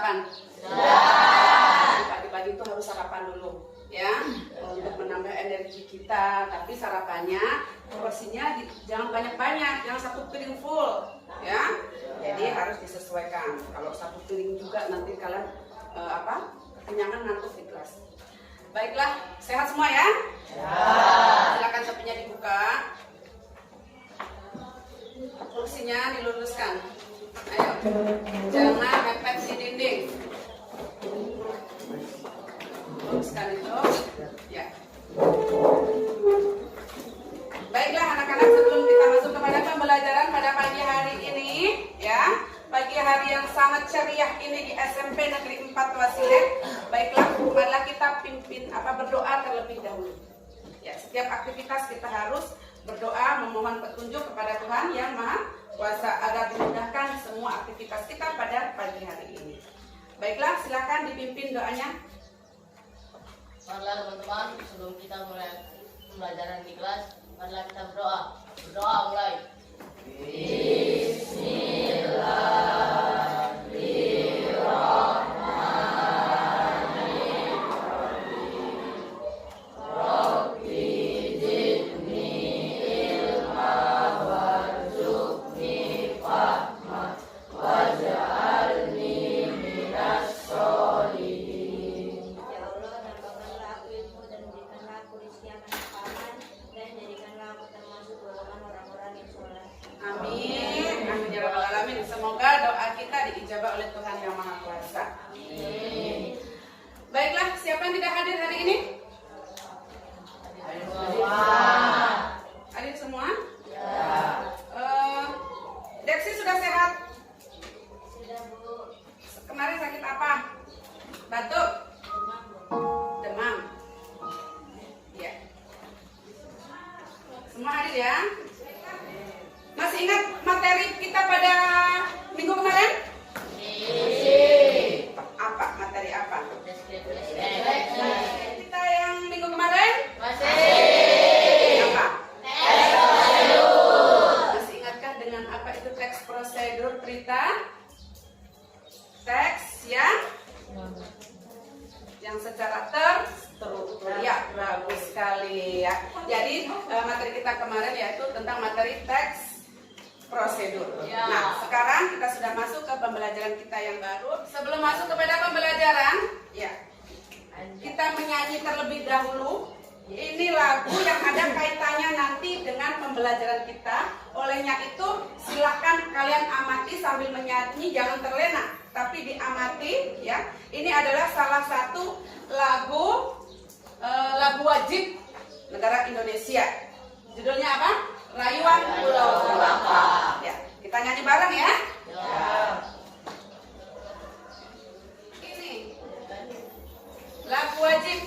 sarapan? Sudah. Pagi-pagi itu harus sarapan dulu, ya, untuk menambah energi kita. Tapi sarapannya porsinya jangan banyak-banyak, jangan satu piring full, ya. Jadi harus disesuaikan. Kalau satu piring juga nanti kalian kekenyangan ngantuk di kelas. Baiklah, sehat semua ya? Silakan topinya dibuka. Kursinya diluruskan. Ayo, jangan mepet di dinding. Luruskan itu. Ya. Baiklah anak-anak, sebelum kita masuk kepada pembelajaran pada pagi hari ini, ya, pagi hari yang sangat ceria ini di SMP Negeri 4 Wasilek. Baiklah, marilah kita berdoa terlebih dahulu. Ya, setiap aktivitas kita harus berdoa memohon petunjuk kepada Tuhan Yang Maha Kuasa agar dimudahkan semua aktivitas kita pada pagi hari ini. Baiklah, silakan dipimpin doanya. Marilah teman-teman, sebelum kita mulai pembelajaran di kelas, marilah kita berdoa. Berdoa mulai. Dijabah oleh Tuhan Yang Maha Kuasa. Amin. Baiklah, siapa yang tidak hadir hari ini? Hadir semua? Ya. Deksi sudah sehat? Sudah, Bu. Kemarin sakit apa? Batuk? Demam? Ya. Semua hadir ya? Masih ingat materi kita pada minggu kemarin? Apa? Materi apa? Kita yang minggu kemarin? Masih. Apa? Masih ingatkah dengan apa itu teks prosedur, Prita? Teks yang secara terstruktur. Ya, bagus sekali ya. Jadi materi kita kemarin yaitu tentang materi teks prosedur. Ya. Nah, sekarang kita sudah masuk ke pembelajaran kita yang baru. Sebelum masuk kepada pembelajaran, ya, kita menyanyi terlebih dahulu. Ini lagu yang ada kaitannya nanti dengan pembelajaran kita. Olehnya itu, silahkan kalian amati sambil menyanyi, jangan terlena, tapi diamati. Ya, ini adalah salah satu lagu wajib negara Indonesia. Judulnya apa? Rayuan Pulau Dewata. Ya, kita nyanyi bareng ya. Ini lagu wajib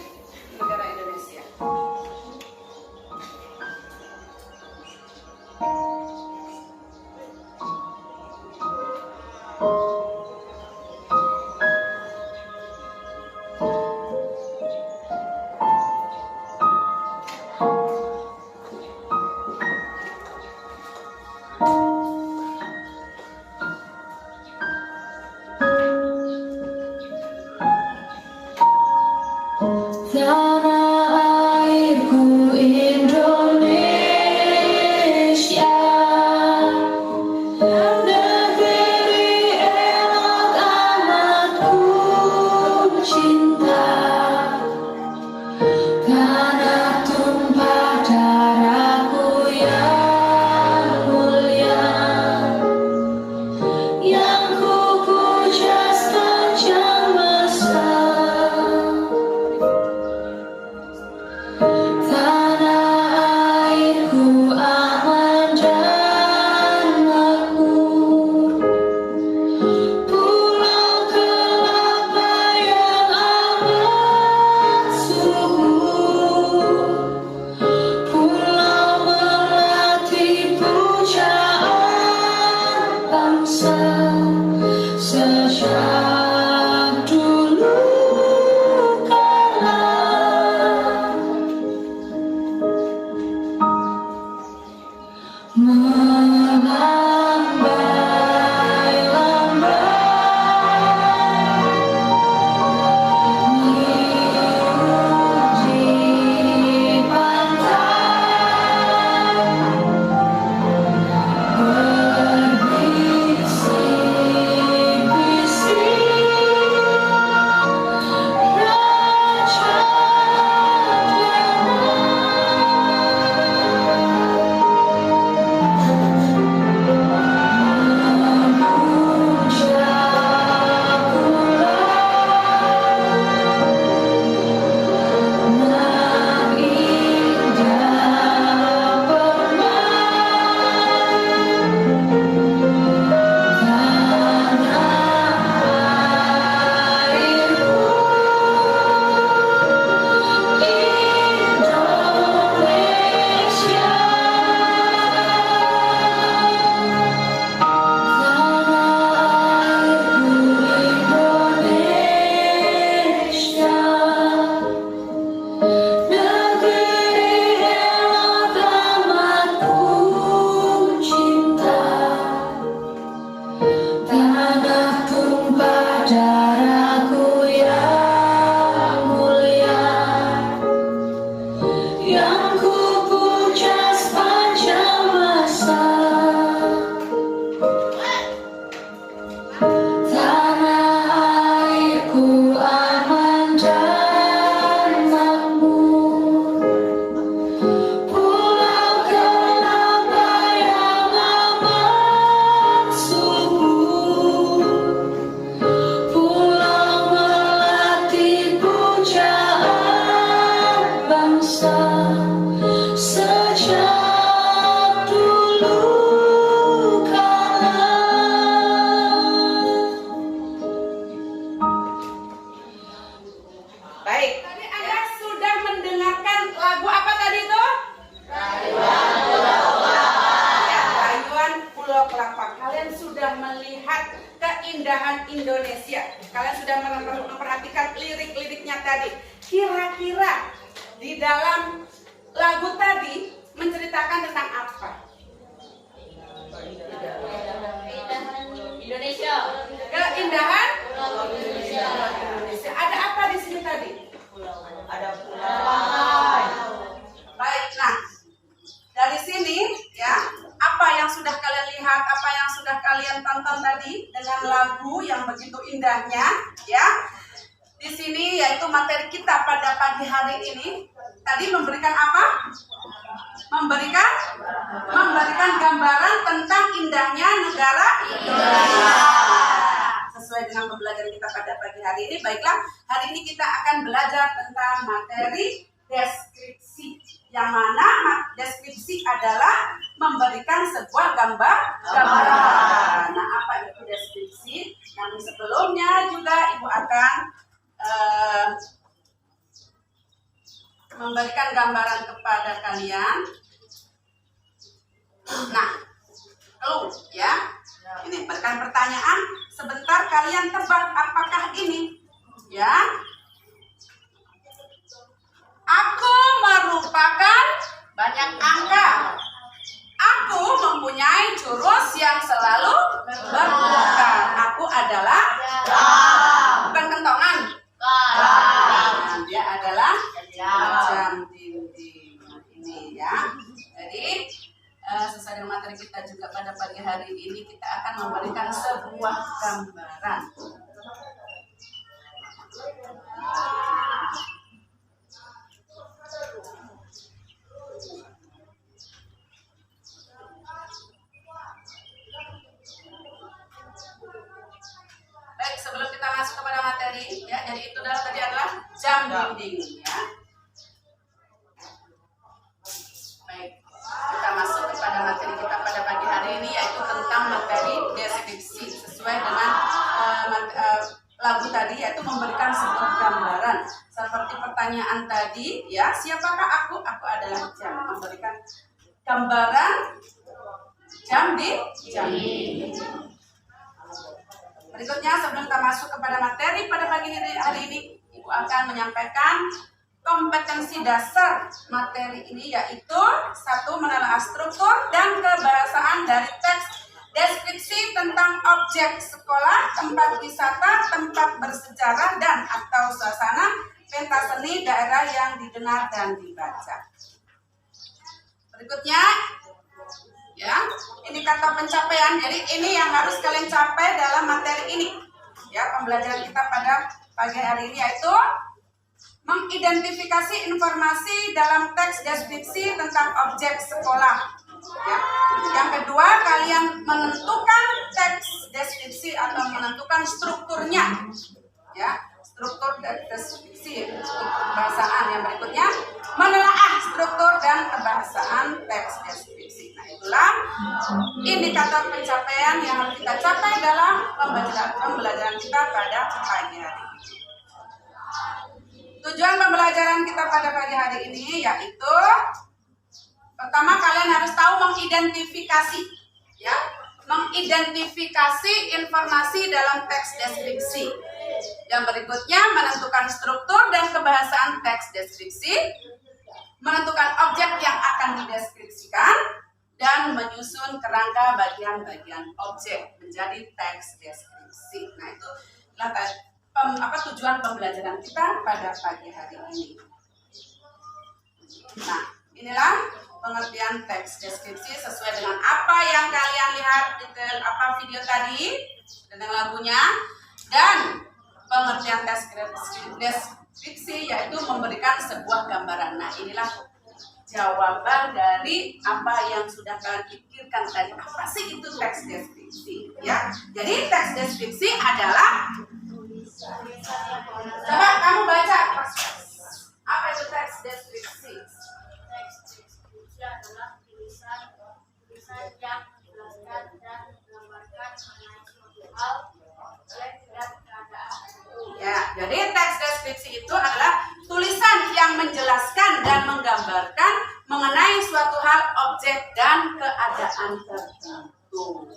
negara Indonesia. sudah memperhatikan lirik-liriknya tadi. Kira-kira di dalam lagu tadi menceritakan tentang apa? Indonesia. Keindahan Indonesia. Indonesia. Ada apa di sini tadi? Ada pulau. Baik, nah dari sini ya, apa yang sudah kalian lihat, apa yang sudah kalian tonton tadi dengan lagu yang begitu indahnya, ya. Di sini yaitu materi kita pada pagi hari ini tadi memberikan apa? Memberikan gambaran tentang indahnya negara Indonesia. Sesuai dengan pembelajaran kita pada pagi hari ini, baiklah hari ini kita akan belajar tentang materi deskripsi, yang mana deskripsi adalah memberikan sebuah gambaran. Nah, apa itu deskripsi? Namun sebelumnya juga Ibu akan memberikan gambaran kepada kalian. Nah, ya, ini berikan pertanyaan. Sebentar kalian tebak apakah ini, ya? Aku merupakan banyak angka. Aku mempunyai jurus yang selalu berputar. Aku adalah bukan kentongan. Dia adalah jam dinding. Ini ya. Jadi sesuai dengan materi kita juga pada pagi hari ini, kita akan memberikan sebuah gambaran. Baik, sebelum kita masuk kepada materi, ya, jadi itu tadi adalah jam dinding, ya. Baik, kita masuk kepada materi kita pada pagi hari ini, yaitu tentang materi deskripsi sesuai dengan lagu tadi, yaitu memberikan sebuah gambaran seperti pertanyaan tadi, ya. Siapakah aku? Aku adalah jam. Memberikan gambaran jam dinding. Berikutnya, sebelum kita masuk kepada materi pada pagi hari ini, Ibu akan menyampaikan kompetensi dasar materi ini, yaitu 1. Menelaah struktur dan kebahasaan dari teks deskripsi tentang objek sekolah, tempat wisata, tempat bersejarah, dan atau suasana pentas seni daerah yang didengar dan dibaca. Berikutnya, ya, indikator pencapaian. Jadi ini yang harus kalian capai dalam materi ini, ya, pembelajaran kita pada pagi hari ini, yaitu mengidentifikasi informasi dalam teks deskripsi tentang objek sekolah, ya. Yang kedua, kalian menentukan teks deskripsi atau menentukan strukturnya, ya, struktur deskripsi, struktur kebahasaan. Yang berikutnya, menelaah struktur dan kebahasaan teks deskripsi. Nah, itulah indikator pencapaian yang harus kita capai dalam pembelajaran kita pada pagi hari ini. Tujuan pembelajaran kita pada pagi hari ini yaitu, pertama, kalian harus tahu mengidentifikasi, ya, mengidentifikasi informasi dalam teks deskripsi. Yang berikutnya, menentukan struktur dan kebahasaan teks deskripsi, menentukan objek yang akan dideskripsikan, dan menyusun kerangka bagian-bagian objek menjadi teks deskripsi. Nah, itu tujuan pembelajaran kita pada pagi hari ini. Nah, inilah pengertian teks deskripsi sesuai dengan apa yang kalian lihat di video tadi dengan lagunya, dan pengertian teks deskripsi yaitu memberikan sebuah gambaran. Nah, inilah jawaban dari apa yang sudah kalian pikirkan tadi. Apa sih itu teks deskripsi? Ya, jadi teks deskripsi adalah, coba kamu baca, apa itu teks deskripsi? Teks deskripsi adalah tulisan yang menjelaskan dan menggambarkan mengenai suatu hal, objek, dan keadaan. Ya, jadi teks deskripsi itu adalah tulisan yang menjelaskan dan menggambarkan mengenai suatu hal, objek, dan keadaan tertentu.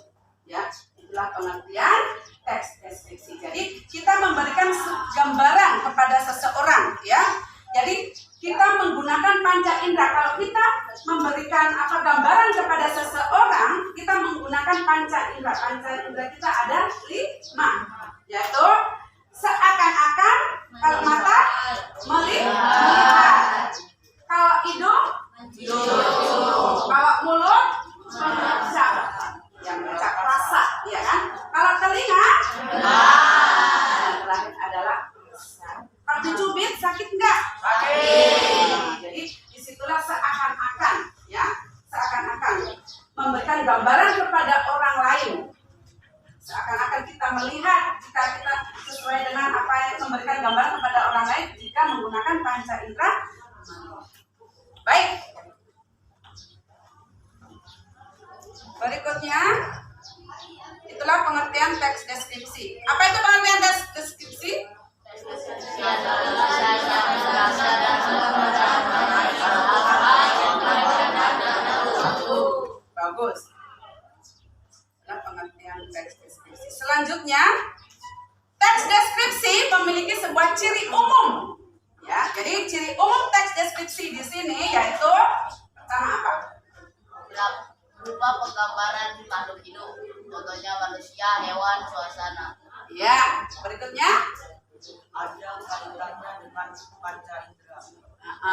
Ya, itulah pengertian teks deskripsi. Jadi kita memberikan gambaran kepada seseorang, ya. Jadi kita menggunakan panca indera. Kalau kita memberikan gambaran kepada seseorang, kita menggunakan panca indera. Panca indera kita ada 5, yaitu seakan-akan. Kalau mata melihat, kalau hidung kalau mulut mengecap, yang mengecap rasa, ya kan? Kalau telinga terakhir adalah kalau dicubit sakit enggak? Sakit. Jadi disitulah seakan-akan, ya, seakan-akan memberikan gambaran kepada orang lain. Seakan-akan kita melihat, jika kita sesuai dengan apa yang memberikan gambaran kepada orang lain jika menggunakan panca indera. Baik. Berikutnya, itulah pengertian teks deskripsi. Apa itu pengertian teks deskripsi? Bagus. Itulah pengertian teks deskripsi. Selanjutnya, teks deskripsi memiliki sebuah ciri umum. Ya, jadi ciri umum teks deskripsi di sini yaitu pertama apa? Berupa penggambaran makhluk hidup, contohnya manusia, hewan, suasana. Ya, berikutnya Ada kaitannya dengan panca indera.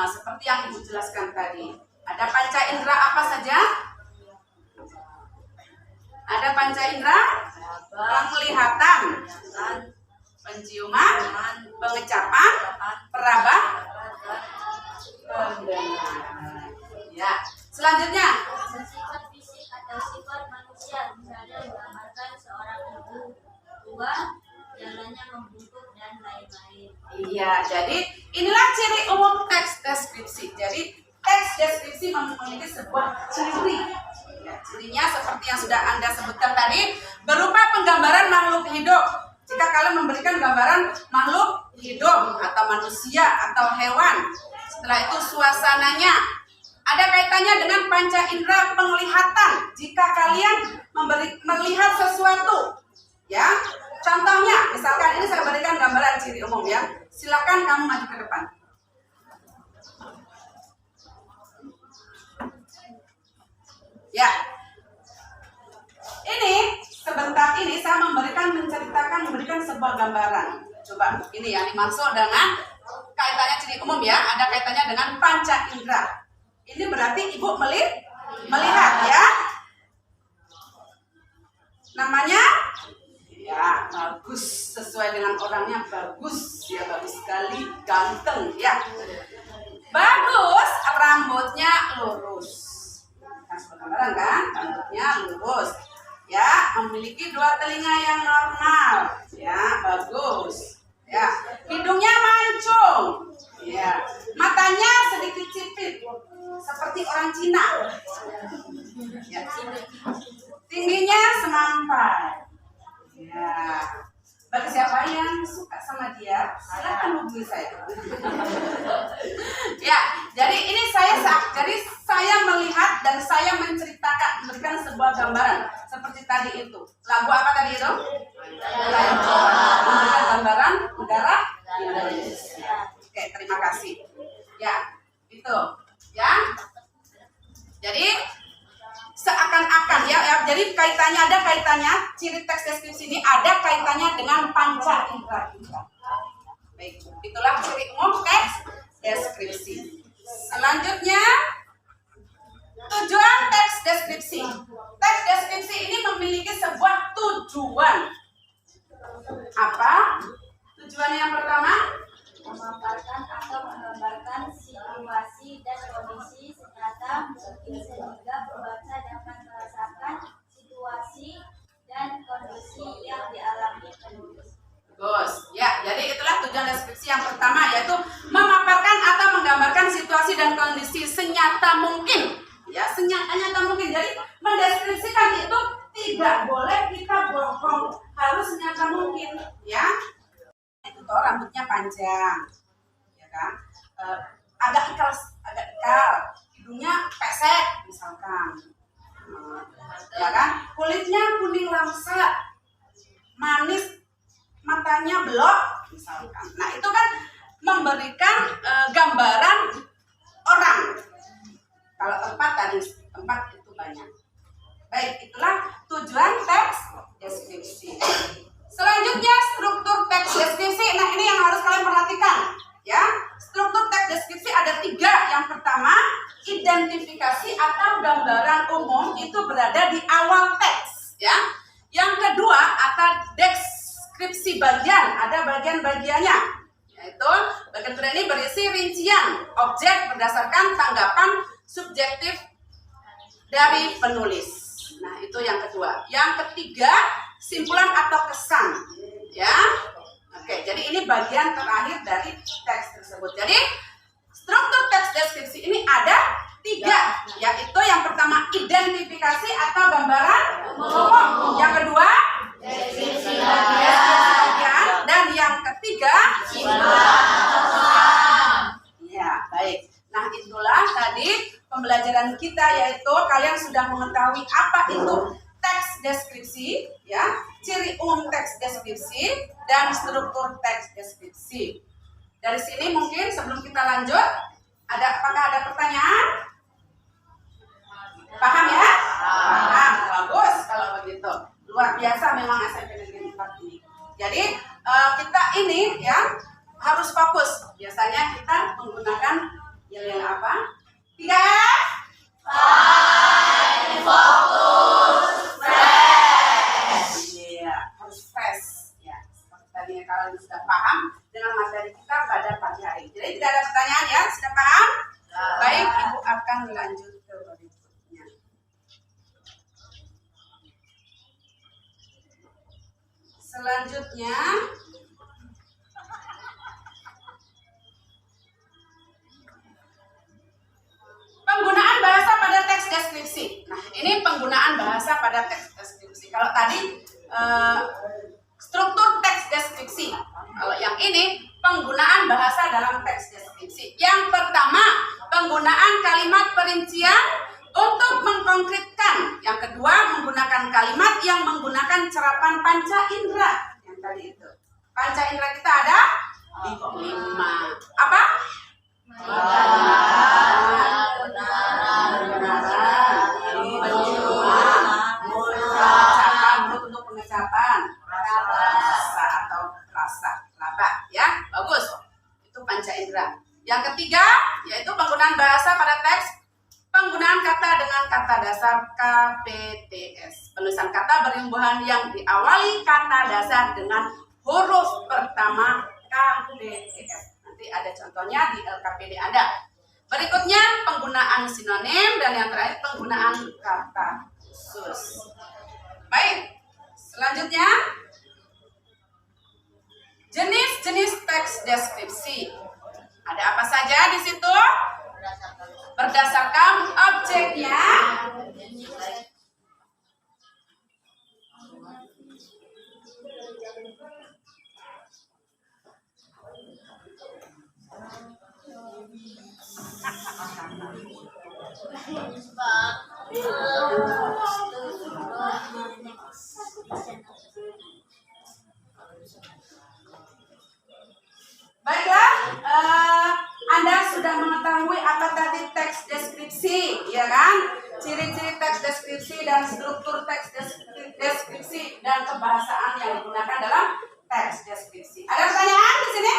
seperti yang Ibu jelaskan tadi. Ada panca indera apa saja? Ada panca indera penglihatan, penciuman, pengecapan, peraba, pendengaran. Ya, selanjutnya Sifat fisik atau sifat manusia misalnya menggambarkan seorang ibu tua, jalannya membungkuk dan lain-lain. iya, jadi inilah ciri umum teks deskripsi. Jadi teks deskripsi memiliki sebuah ciri. Ya, cirinya seperti yang sudah Anda sebutkan tadi, berupa penggambaran makhluk hidup. Jika kalian memberikan gambaran makhluk hidup atau manusia atau hewan, setelah itu suasananya ada kaitannya dengan panca indera penglihatan. Jika kalian melihat sesuatu, ya, contohnya, misalkan ini saya berikan gambaran ciri umum, ya. Silakan kamu maju ke depan. Ya, ini sebentar ini saya memberikan sebuah gambaran. Coba, ini yang dimaksud dengan kaitannya ciri umum, ya. Ada kaitannya dengan panca indera. Ini berarti ibu melihat, ya. Namanya, ya, bagus, sesuai dengan orangnya, bagus, ya, bagus sekali, ganteng, ya. Bagus, rambutnya lurus. Kasih gambaran kan, rambutnya lurus, ya, memiliki 2 telinga yang normal, ya, bagus, ya, hidungnya mancung, ya, matanya sedikit sipit, seperti orang Cina, ya, tingginya semampai, ya. Bagi siapa yang suka sama dia, silakan hubungi saya. Ya, jadi ini saya melihat dan saya menceritakan, memberikan sebuah gambaran seperti tadi itu. Lagu apa tadi itu? Memberikan gambaran negara Indonesia. Oke, terima kasih. Ya, itu, ya. Jadi seakan-akan, ya, jadi ada kaitannya, ciri teks deskripsi ini ada kaitannya dengan panca indera kita. Baik, itulah ciri umum teks deskripsi. Selanjutnya, tujuan teks deskripsi. Teks deskripsi ini memiliki sebuah tujuan. Apa? Tujuannya yang pertama? Memaparkan atau menggambarkan situasi dan kondisi senyata mungkin sehingga pembaca dapat merasakan situasi dan kondisi yang dialami penulis. Bagus. Ya, jadi itulah tujuan deskripsi yang pertama, yaitu memaparkan atau menggambarkan situasi dan kondisi senyata mungkin. Ya, senyata mungkin. Jadi mendeskripsikan itu tidak boleh kita bohong, harus senyata mungkin, ya. Itu toh rambutnya panjang, ya kan? Agak ikal, hidungnya pesek misalkan, ya kan? Kulitnya kuning lamsa, manis, matanya belok misalkan. Nah, memberikan gambaran orang. Kalau tempat itu banyak. Baik, itulah tujuan teks deskripsi. Selanjutnya struktur teks deskripsi. Nah, ini yang harus kalian perhatikan, ya. Struktur teks deskripsi ada 3. Yang pertama, identifikasi atau gambaran umum itu berada di awal teks, ya. Yang kedua, atau deskripsi bagian, ada bagian-bagiannya, yaitu bagian kedua ini berisi rincian objek berdasarkan tanggapan subjektif dari penulis. Nah, itu yang kedua. Yang ketiga, simpulan atau kesan, ya. Oke, jadi ini bagian terakhir dari teks tersebut. Jadi struktur teks deskripsi ini ada 3, yaitu yang pertama identifikasi atau gambaran umum, yang kedua deskripsi bagian, dan yang ketiga ya, baik. Nah, itulah tadi pembelajaran kita, yaitu kalian sudah mengetahui apa itu teks deskripsi, ya, ciri umum teks deskripsi dan struktur teks deskripsi. Dari sini mungkin sebelum kita lanjut, apakah ada pertanyaan? Paham ya? Paham, bagus kalau begitu. Luar biasa memang SMP Negeri 4 ini. Jadi kita ini ya harus fokus. Biasanya kita menggunakan yel-yel apa? 3F. Fokus, fresh. Iya, harus fresh. Ya, seperti tadi kalian sudah paham dengan materi kita pada pagi hari. Jadi tidak ada pertanyaan ya, sudah paham? Baik, Ibu akan lanjut ke berikutnya. Selanjutnya, penggunaan bahasa pada teks deskripsi. Nah, ini penggunaan bahasa pada teks deskripsi. Kalau tadi struktur teks deskripsi. Kalau yang ini penggunaan bahasa dalam teks deskripsi. Yang pertama, penggunaan kalimat perincian untuk mengkonkretkan. Yang kedua, menggunakan kalimat yang menggunakan cerapan panca indera. Yang tadi itu. Panca indera kita ada 5. Apa? Pengecapan, rasa atau rasa, laba, ya, bagus. Itu panca indera. Yang ketiga, yaitu penggunaan bahasa pada teks, penggunaan kata dengan kata dasar KPTS. Penulisan kata berimbuhan yang diawali kata dasar dengan huruf pertama KPTS. Nanti ada contohnya di LKPD Anda. Berikutnya penggunaan sinonim, dan yang terakhir penggunaan kata khusus. Baik, selanjutnya jenis-jenis teks deskripsi. Ada apa saja di situ? Berdasarkan objeknya. Baiklah, Anda sudah mengetahui apa tadi teks deskripsi, ya kan? Ciri-ciri teks deskripsi dan struktur teks deskripsi dan kebahasaan yang digunakan dalam teks deskripsi. Ada pertanyaan di sini?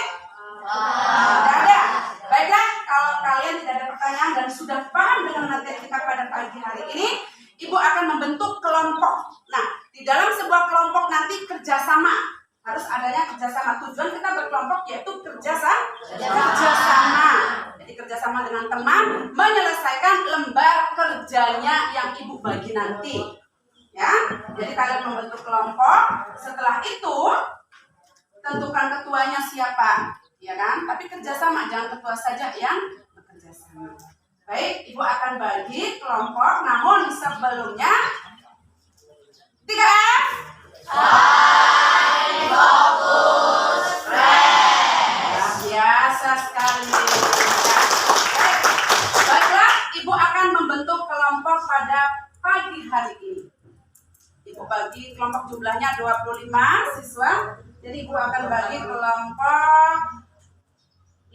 Tidak ada. Baiklah, kalau kalian tidak ada pertanyaan dan sudah paham dengan materi kita pada pagi hari ini, Ibu akan membentuk kelompok. Nah, di dalam sebuah kelompok nanti kerjasama. Harus adanya kerjasama. Tujuan kita berkelompok yaitu kerjasama. Jadi kerjasama dengan teman menyelesaikan lembar kerjanya yang Ibu bagi nanti. Ya, jadi kalian membentuk kelompok. Setelah itu tentukan ketuanya siapa, ya kan? Tapi kerjasama, jangan ketua saja yang bekerja sama. Baik, Ibu akan bagi kelompok. Namun sebelumnya 3F. Fokus, fresh. Biasa sekali. Baiklah, Ibu akan membentuk kelompok pada pagi hari ini. Ibu bagi kelompok jumlahnya 25 siswa. Jadi Ibu akan bagi kelompok 5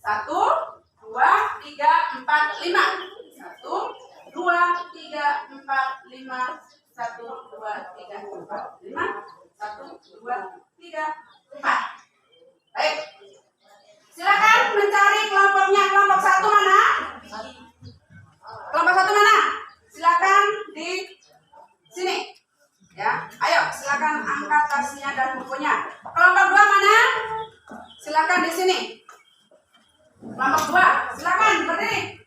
1, 2, 3, 4, 5. 1, 2, 3, 4, 5. 1, 2, 3, 4, 5. 1, 2, 3, 4. Baik. Silakan mencari kelompoknya. Kelompok 1 mana? Kelompok 1 mana? Silakan di sini. Ya, ayo silakan angkat tasnya dan bukunya. Kelompok 2 mana? Silakan di sini. Kelompok 2, silakan berdiri.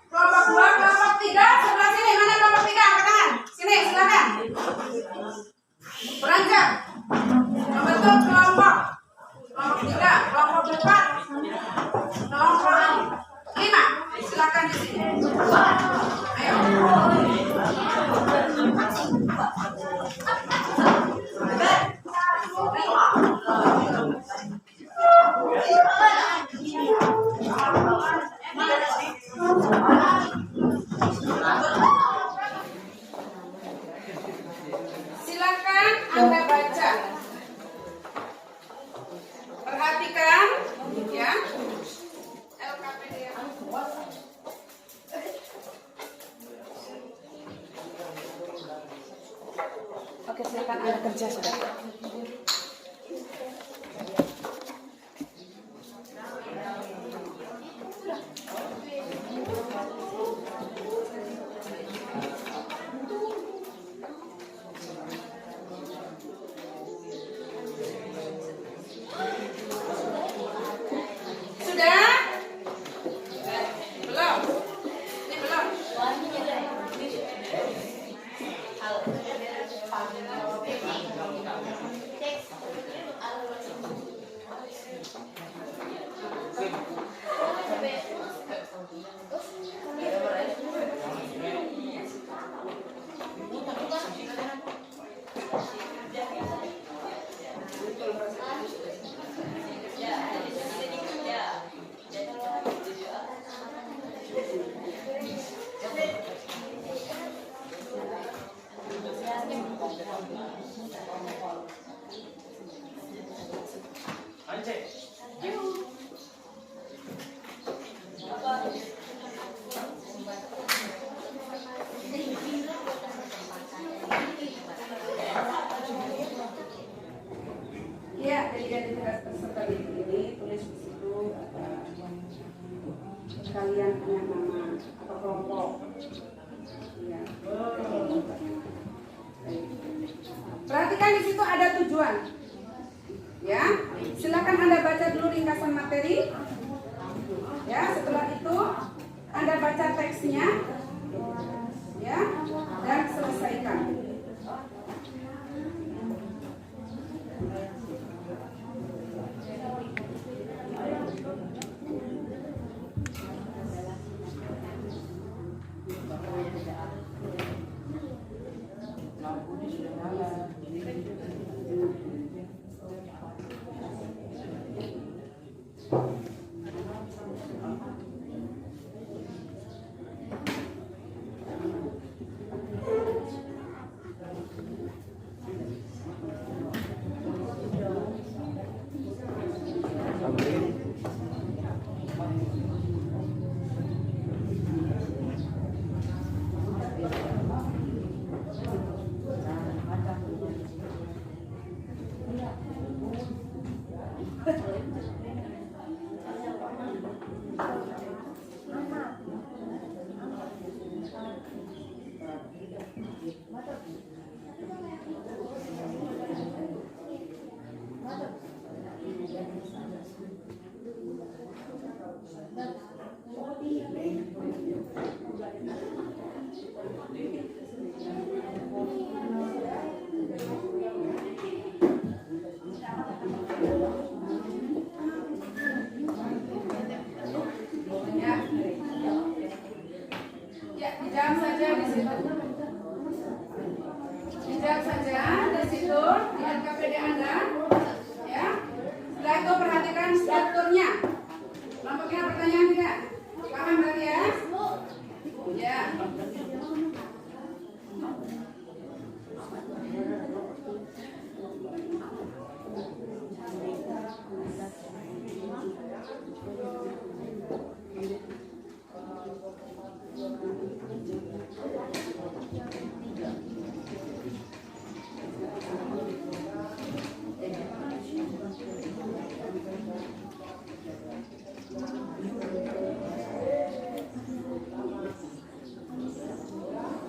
Kelompok 2, kelompok 3 sebelah sini. Mana kelompok 3? Angkat tangan. Sini, silakan. Beranjak. Membentuk kelompok. Kelompok 3, kelompok 4, kelompok 5. Silakan di sini. Ayo. Silakan Anda baca. Perhatikan ya. LKPD. Oke, silakan Anda kerja sudah. Sudah? Belum? Ini belum? Iya, jadi identitas peserta didik ini tulis di situ kalian punya nama atau kelompok. Iya. Perhatikan di situ ada tujuan. Ya, silakan Anda baca dulu ringkasan materi. Ya, setelah itu Anda baca teksnya. Ya, dan selesaikan. Ya, diam saja di situ. strukturnya. Kelompoknya pertanyaan tidak? Paham berarti ya? Ya.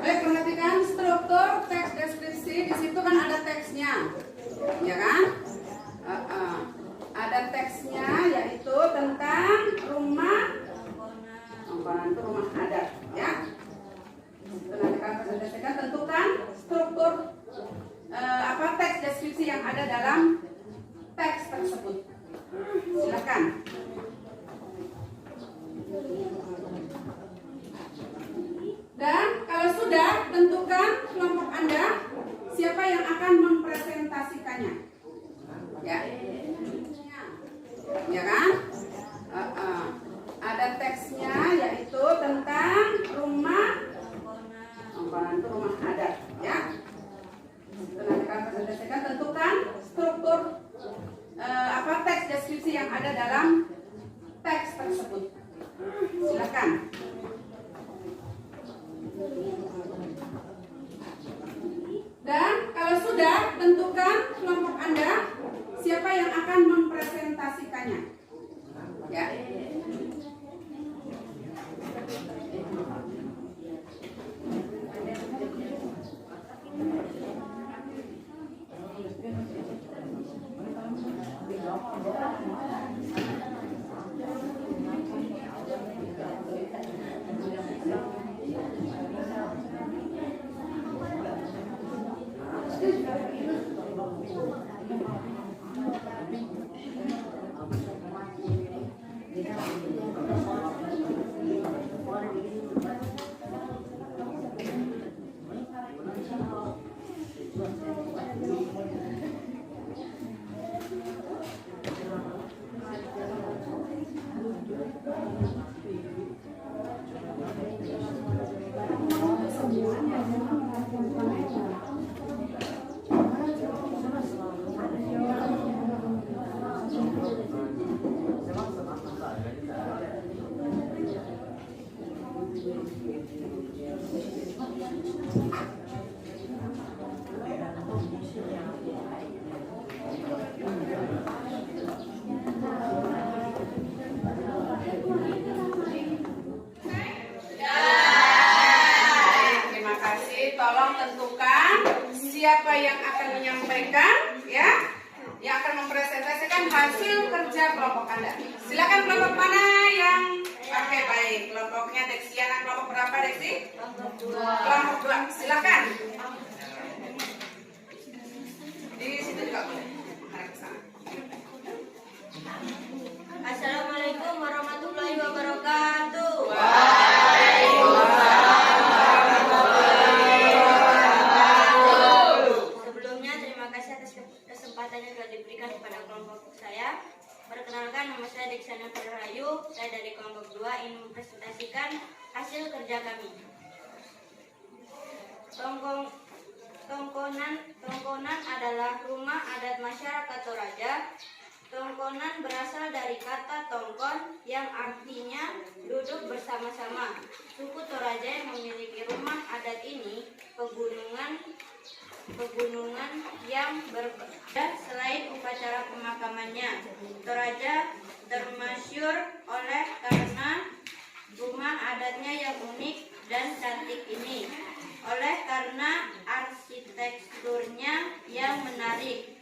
Baik, perhatikan struktur teks deskripsi. Di situ kan ada teksnya, ya kan? Ada teksnya, yaitu tentang rumah, itu rumah adat, ya. Nanti kalian presentasikan, tentukan struktur teks deskripsi yang ada dalam teks tersebut. Silakan. Dan kalau sudah, tentukan kelompok Anda siapa yang akan mempresentasikannya. Ya. Ya kan? Ada teksnya, yaitu tentang rumah, itu rumah adat, ya. Nanti kalian presentasikan, tentukan struktur teks deskripsi yang ada dalam teks tersebut. Silakan. Dan kalau sudah, tentukan kelompok Anda siapa yang akan mempresentasikannya. Ya. Terima kasih. Tolong tentukan siapa yang akan menyampaikan, ya, yang akan mempresentasikan hasil kerja kelompok Anda. Silakan, kelompok mana yang pakai baik? Kelompoknya Deksiana, kelompok berapa, Deksi? Kelompok 2. Silakan. Di situ juga boleh. Harap ke sana. Assalamualaikum warahmatullahi wabarakatuh. Sebelumnya terima kasih atas kesempatan yang telah diberikan kepada kelompok saya. Perkenalkan, nama saya Deksiana Rahayu. Saya dari kelompok 2 ingin mempresentasikan hasil kerja kami. Tongkonan adalah rumah adat masyarakat Toraja. Tongkonan berasal dari kata tongkon yang artinya duduk bersama-sama. Suku Toraja yang memiliki rumah adat ini pegunungan yang berbeda selain upacara pemakamannya. Toraja termasyhur oleh karena rumah adatnya yang unik dan cantik ini, oleh karena arsitekturnya yang menarik.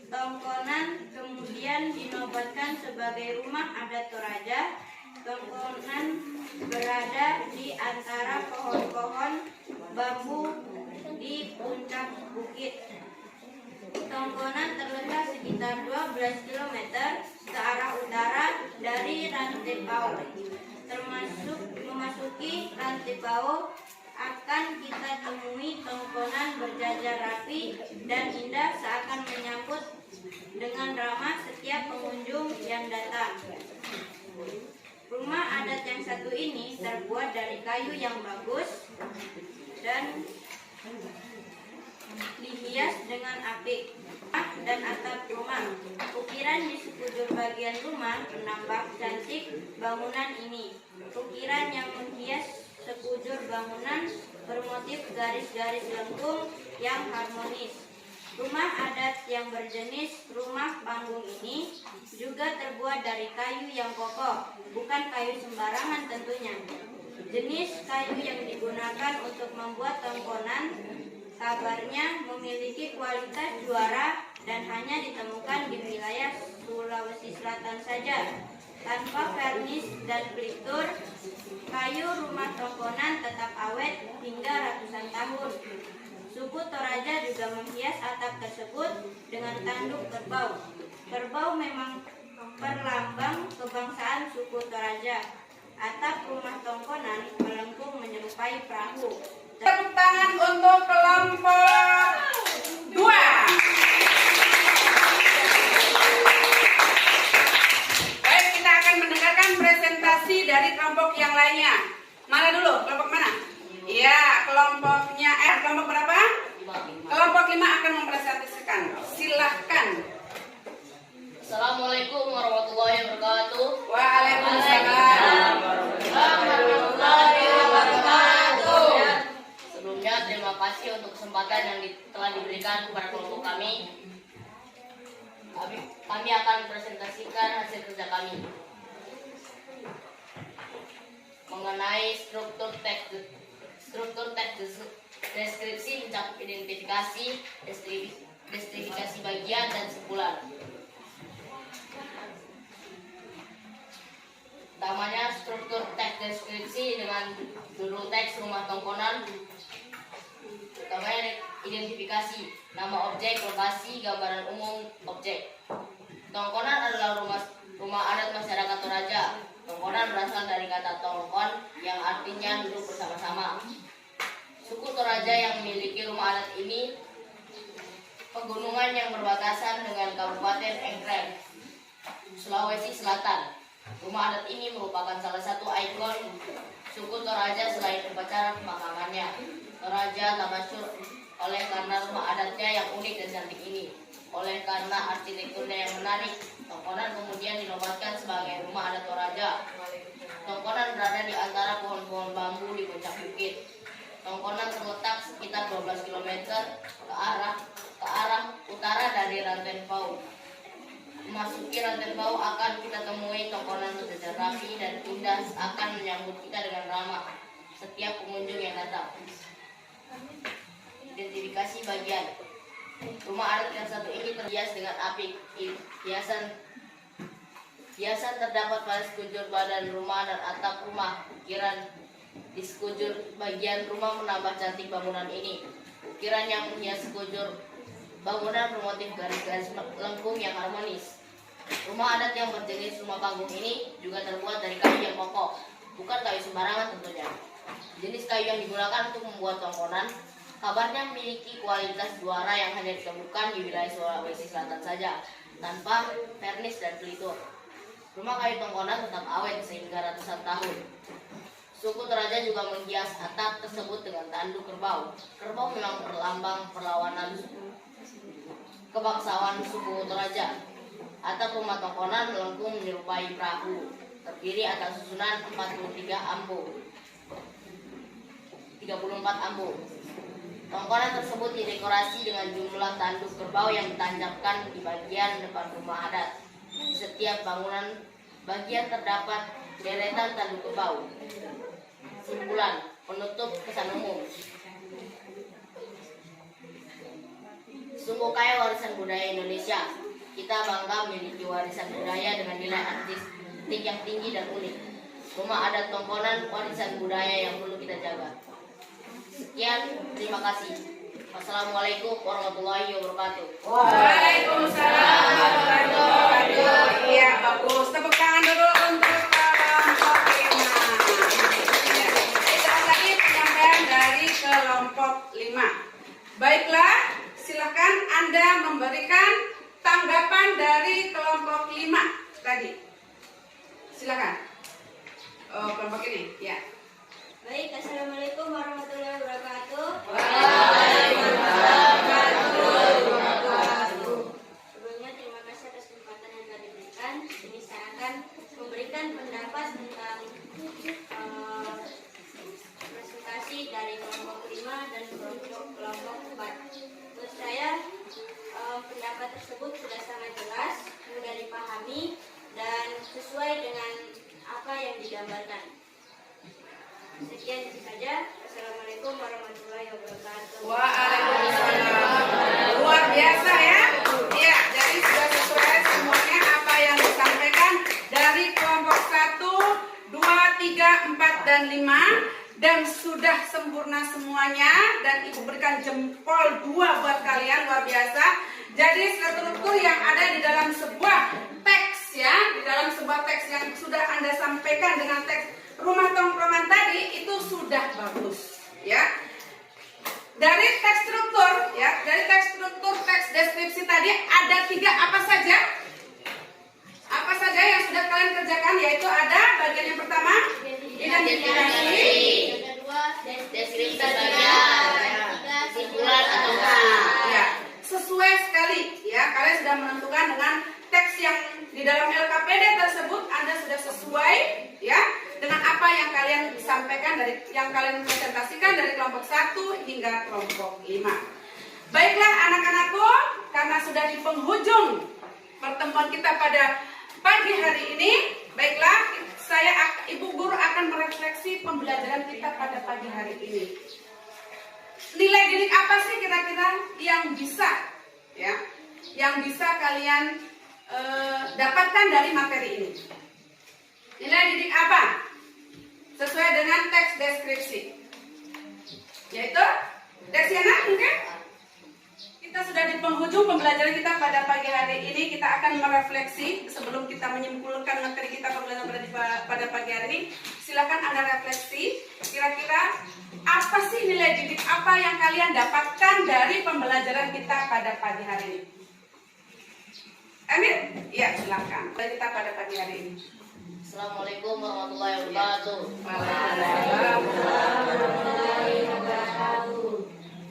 Tongkonan kemudian dinobatkan sebagai rumah adat Toraja. Tongkonan berada di antara pohon-pohon bambu di puncak bukit. Tongkonan terletak sekitar 12 km ke arah utara dari Rantepao. Memasuki Rantepao akan kita temui tongkonan berjajar rapi dan indah seakan menyambut dengan ramah setiap pengunjung yang datang. Rumah adat yang satu ini terbuat dari kayu yang bagus dan dihias dengan apik dan atap rumah. Ukiran di sekujur bagian rumah menambah cantik bangunan ini. Ukiran yang menghias sekujur bangunan bermotif garis-garis lengkung yang harmonis. Rumah adat yang berjenis rumah panggung ini juga terbuat dari kayu yang kokoh, bukan kayu sembarangan tentunya. Jenis kayu yang digunakan untuk membuat tongkonan kabarnya memiliki kualitas juara dan hanya ditemukan di wilayah Sulawesi Selatan saja. Tanpa vernis dan pelitur, kayu rumah tongkonan tetap awet hingga ratusan tahun. Suku Toraja juga menghias atap tersebut dengan tanduk kerbau. Kerbau memang perlambang kebangsaan suku Toraja. Atap rumah tongkonan melengkung menyerupai perahu. Tepuk tangan untuk kelompok 2. Baik, kita akan mendengarkan presentasi dari kelompok yang lainnya. Mana dulu? Kelompok mana? Iya, kelompoknya kelompok berapa? Kelompok 5 akan mempresentasikan. Silahkan. Assalamualaikum warahmatullahi wabarakatuh. Waalaikumsalam warahmatullahi wabarakatuh. Sebelumnya terima kasih untuk kesempatan yang telah diberikan kepada kelompok kami. Kami akan presentasikan hasil kerja kami mengenai struktur teks deskripsi mencakup identifikasi, deskripsi bagian dan simpulan. Utamanya struktur teks deskripsi dengan judul teks rumah tongkonan. Utamanya identifikasi, nama objek, lokasi, gambaran umum objek. Tongkonan adalah rumah adat masyarakat Toraja. Tongkonan berasal dari kata tongkon yang artinya duduk bersama-sama. Suku Toraja yang memiliki rumah adat ini pegunungan yang berbatasan dengan Kabupaten Engkreng, Sulawesi Selatan. Rumah adat ini merupakan salah satu ikon suku Toraja selain upacara pemakamannya. Toraja tak masyhur oleh karena rumah adatnya yang unik dan cantik ini. Oleh karena arsitekturnya yang menarik, tongkonan kemudian dinobatkan sebagai rumah adat Toraja. Tongkonan berada di antara pohon-pohon bambu di puncak bukit. Tongkonan terletak sekitar 12 km ke arah utara dari Ranten Pau. Memasuki Ranten Pau akan kita temui tongkonan berjajar rapi dan indah akan menyambut kita dengan ramah setiap pengunjung yang datang. Identifikasi bagian. Rumah adat yang satu ini terhias dengan apik. Hiasan terdapat pada sekujur badan rumah dan atap rumah. Ukiran di sekujur bagian rumah menambah cantik bangunan ini. Ukiran yang menghias sekujur bangunan bermotif garis-garis lengkung yang harmonis. Rumah adat yang berjenis rumah panggung ini juga terbuat dari kayu yang kokoh, bukan kayu sembarangan tentunya. Jenis kayu yang digunakan untuk membuat tongkonan kabarnya memiliki kualitas juara yang hanya ditemukan di wilayah Sulawesi Selatan saja, tanpa vernis dan pelitur. Rumah kayu tongkonan tetap awet sehingga ratusan tahun. Suku Toraja juga menghias atap tersebut dengan tanduk kerbau. Kerbau memang perlambang perlawanan kebangsaan suku Toraja. Atap rumah tongkonan melengkung menyerupai perahu, terdiri atas susunan 34 ambo. Tongkonan tersebut didekorasi dengan jumlah tanduk kerbau yang ditancapkan di bagian depan rumah adat. Di setiap bangunan bagian terdapat deretan tanduk kerbau. Simpulan penutup kesan umum. Sungguh kaya warisan budaya Indonesia. Kita bangga memiliki warisan budaya dengan nilai artistik yang tinggi dan unik. Rumah adat tongkonan warisan budaya yang perlu kita jaga. Sekian, terima kasih. Wassalamualaikum warahmatullahi wabarakatuh. Waalaikumsalam warahmatullahi wabarakatuh. Iya, bagus. Tepuk tangan dulu untuk kelompok 5. Itu tadi penyampaian dari kelompok 5. Baiklah, silakan Anda memberikan tanggapan dari kelompok 5 tadi. Silakan. Oh, kelompok ini, ya. Baik, Assalamualaikum warahmatullahi wabarakatuh. Sebelumnya terima kasih atas kesempatan yang telah diberikan. Ini saya akan memberikan pendapat tentang presentasi dari kelompok 5 dan kelompok 4. Menurut saya pendapat tersebut sudah sangat jelas, mudah dipahami, dan sesuai dengan apa yang digambarkan. Sekian saja. Assalamualaikum warahmatullahi wabarakatuh. Waalaikumsalam. Luar biasa ya. Iya, jadi sudah sesuai semuanya apa yang disampaikan dari kelompok 1, 2, 3, 4, dan 5. Dan sudah sempurna semuanya. Dan Ibu berikan jempol 2 buat kalian, luar biasa. Jadi struktur yang ada di dalam sebuah teks ya, di dalam sebuah teks yang sudah Anda sampaikan dengan teks rumah tongkrongan tadi itu sudah bagus ya. Dari teks struktur ya, dari teks struktur teks deskripsi tadi ada 3 apa saja? Apa saja yang sudah kalian kerjakan, yaitu ada bagian yang pertama identifikasi, Yang kedua Deskripsi saja. Simpulan atau ya, sesuai sekali ya. Kalian sudah menentukan dengan teks yang di dalam LKPD tersebut Anda sudah sesuai ya dengan apa yang kalian sampaikan dari yang kalian presentasikan dari kelompok 1 hingga kelompok 5. Baiklah anak-anakku, karena sudah di penghujung pertemuan kita pada pagi hari ini, baiklah Ibu Guru akan merefleksi pembelajaran kita pada pagi hari ini. Nilai didik apa sih kira-kira yang bisa ya, yang bisa kalian dapatkan dari materi ini? Nilai didik apa? Sesuai dengan teks deskripsi, yaitu Desiana mungkin? Kita sudah di penghujung pembelajaran kita pada pagi hari ini. Kita akan merefleksi sebelum kita menyimpulkan materi kita pembelajaran pada pagi hari ini. Silakan Anda refleksi, kira-kira apa sih nilai didik apa yang kalian dapatkan dari pembelajaran kita pada pagi hari ini? Emil? Ya, silakan. Kita pada pagi hari ini. Assalamualaikum warahmatullahi wabarakatuh.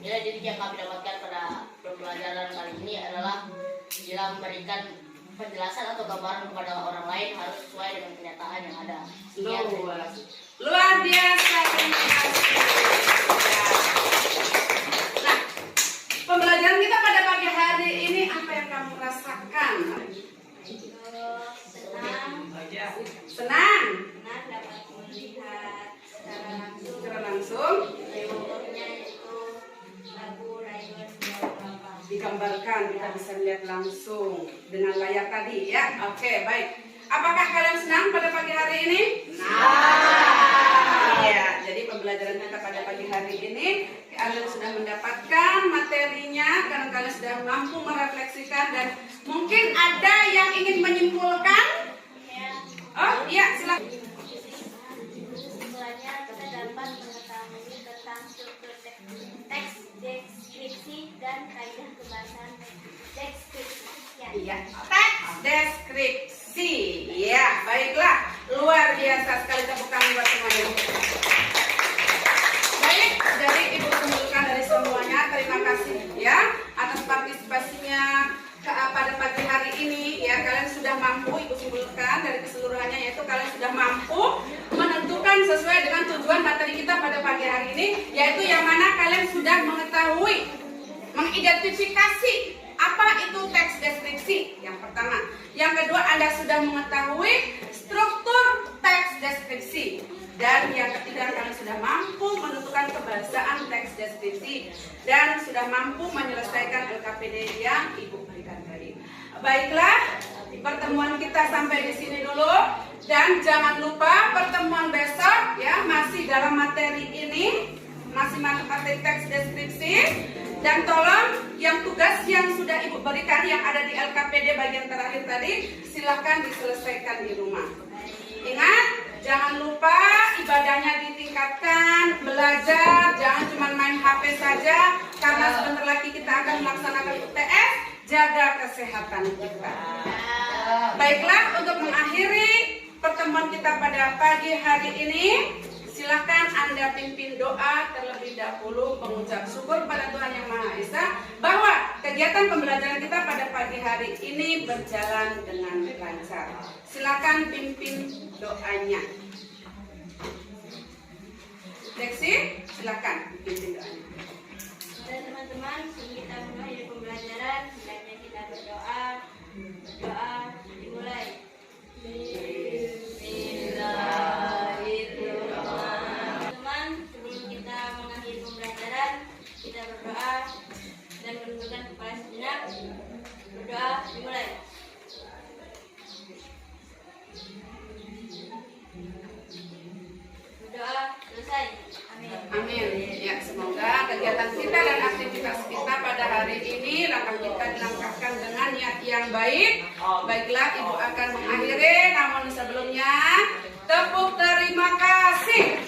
Nilai didik yang kami dapatkan pada pembelajaran kali ini adalah dalam memberikan penjelasan atau gambaran kepada orang lain harus sesuai dengan kenyataan yang ada. Sekian, terima kasih. Luar biasa, terima kasih. Nah, pembelajaran kita pada pagi hari ini apa yang kamu rasakan? Senang dapat melihat secara langsung contohnya itu lagu Rayuan digambarkan, kita bisa melihat langsung dengan layar tadi ya. Oke, baik. Apakah kalian senang pada pagi hari ini? Ya, jadi pembelajaran kita pada pagi hari ini kalian sudah mendapatkan materinya karena kalian sudah mampu merefleksikan dan mungkin ada yang ingin menyimpulkan. Oh iya, silakan. Kesimpulannya kita dapat mengetahui tentang struktur teks deskripsi dan kaidah kebahasaan deskripsi. Iya, teks deskripsi. Ya, baiklah. Luar biasa sekali, tepukan buat semuanya. Baik, dari Ibu kumpulkan dari semuanya. Terima kasih ya atas partisipasinya pada pagi hari ini ya. Kalian sudah mampu, Ibu simpulkan dari keseluruhannya, yaitu kalian sudah mampu menentukan sesuai dengan tujuan materi kita pada pagi hari ini, yaitu yang mana kalian sudah mengetahui, mengidentifikasi apa itu teks deskripsi yang pertama. Yang kedua, Anda sudah mengetahui struktur teks deskripsi. Dan yang ketiga, kalian sudah mampu menentukan kebahasaan teks deskripsi dan sudah mampu menyelesaikan LKPD yang Ibu berikan tadi. Baiklah, pertemuan kita sampai di sini dulu dan jangan lupa pertemuan besok ya masih dalam materi ini, masih materi teks deskripsi. Dan tolong yang tugas yang sudah Ibu berikan yang ada di LKPD bagian terakhir tadi silahkan diselesaikan di rumah. Ingat, jangan lupa ibadahnya ditingkatkan, belajar, jangan cuma main kita akan melaksanakan UTS, jaga kesehatan kita. Baiklah, untuk mengakhiri pertemuan kita pada pagi hari ini, silakan Anda pimpin doa terlebih dahulu, mengucap syukur pada Tuhan Yang Maha Esa bahwa kegiatan pembelajaran kita pada pagi hari ini berjalan dengan lancar. Silakan pimpin doanya. Deksi, silakan pimpin doanya. Dan teman-teman, sebelum kita mengakhiri pembelajaran, hendaknya kita berdoa. Berdoa dimulai. Teman-teman, sebelum kita mengakhiri pembelajaran, kita berdoa dan menundukkan kepala sejenak. Berdoa dimulai. Berdoa selesai. Amin. Amin. Ya, semoga kegiatan kita dan aktivitas kita pada hari ini langkah kita dilangkahkan dengan niat yang baik. Baiklah, Ibu akan mengakhiri, namun sebelumnya tepuk terima kasih.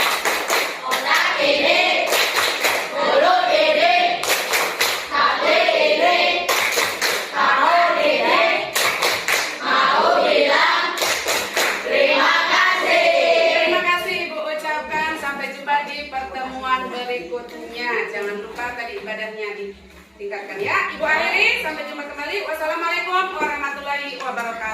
Terima kasih Ibu ucapkan. Sampai jumpa di pertemuan berikutnya. Jangan lupa tadi ibadahnya ditingkatkan ya. Ibu akhiri, sampai jumpa kembali. Wassalamualaikum warahmatullahi wabarakatuh.